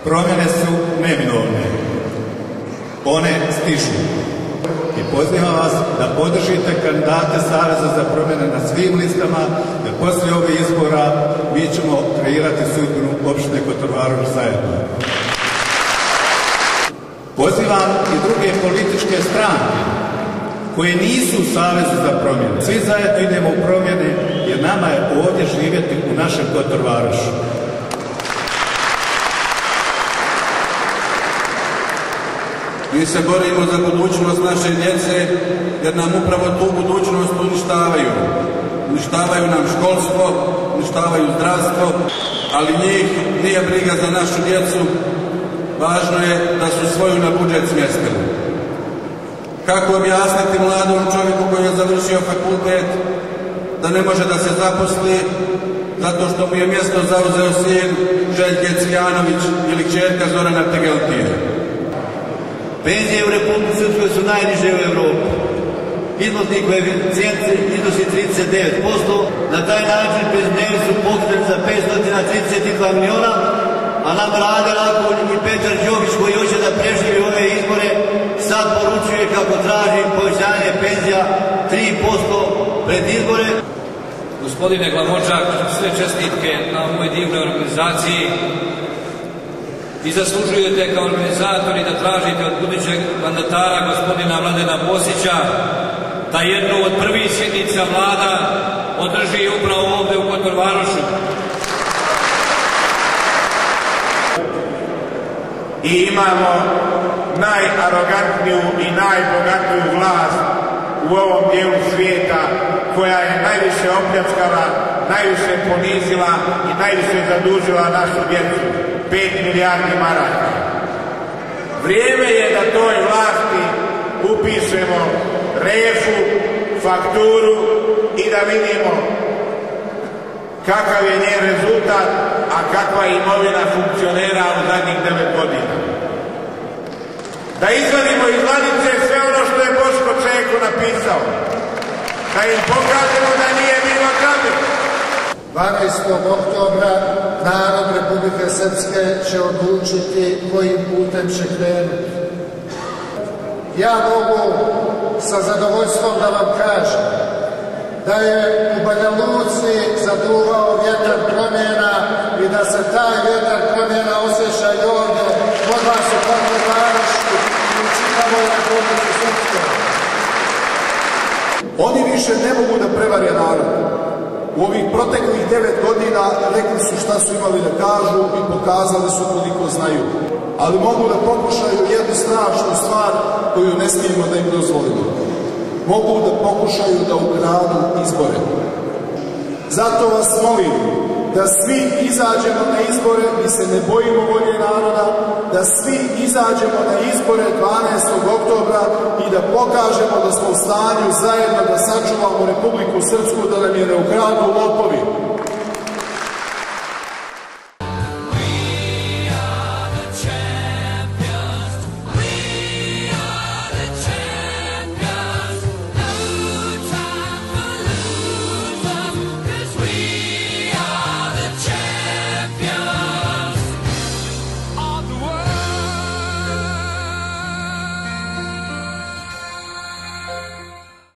Promjene su neminovne. One stižu. I pozivam vas da podržite kandidate Saveza za promjene na svim listama, jer poslije ovih izbora mi ćemo kreirati sudbinu opštine Kotor-Varoš zajedno. Pozivam i druge političke stranke koje nisu u Savezu za promjene. Svi zajedno idemo u promjene jer nama je ovdje živjeti u našem Kotor-Varošu. Mi se borimo za budućnost naše djece jer nam upravo tu budućnost uništavaju. Uništavaju nam školstvo, uništavaju zdravstvo, ali njih nije briga za našu djecu. Važno je da su svoju na budžet smjestili. Kako objasniti mladom čovjeku koji je završio fakultet da ne može da se zaposli zato što mu je mjesto zauzeo sin Željke Cvijanović ili kćerka Zorana Tegeltije? Penzije u Republici Srpskoj su najniže u Evropi. Iznosni koeficijent iznosi 39%. Na taj način penzioneri su pokretni za 532 miliona, a nam Rade Rakulj i Petar Đobić koji hoće da preživi ove izbore sad poručuje kako traži povećanje penzija 3% pred izbore. Gospodine Glamočak, sve čestitke na ovoj divnoj organizaciji. I zaslužujete kao organizatori da tražite od budućeg mandatara gospodina Mladena Bosića da jednu od prvih sjednica vlada održi upravo ovdje u Kotor-Varošu. I imamo najarogantniju i najbogatiju vlast u ovom dijelu svijeta koja je najviše opljačkala, najviše ponizila i najviše zadužila našu djecu. 5 milijardi maraka. Vrijeme je da toj vlasti upišemo refu, fakturu i da vidimo kakav je njen rezultat, a kakva je imovina funkcionera u zadnjih 9 godina. Da izvadimo iz ladice sve ono što je Boško Čeko napisao. Da im pokažemo da nije bilo krađe. 12. oktobra narod Republike Srpske će odlučiti kojim putem će krenuti. Ja mogu sa zadovoljstvom da vam kažem da je u Banja Luci zaduvao vjetar promjena i da se taj vjetar promjena osjeća i ovdje kod vas u Kotor-Varošu i u čitavoj Republici Srpskoj. Oni više ne mogu da prevare narod. U ovih proteklih 9 godina rekli su šta su imali da kažu i pokazali su koliko znaju. Ali mogu da pokušaju jednu strašnu stvar koju ne smijemo da im dozvolimo. Mogu da pokušaju da ukradu izbore. Zato vas molim da svi izađemo na izbore, mi se ne bojimo volje naroda, da svi izađemo na izbore 12. oktobra i da pokažemo da smo u stanju zajedno da sačuvamo Republiku Srpsku, da nam je ne ukradu lopovi.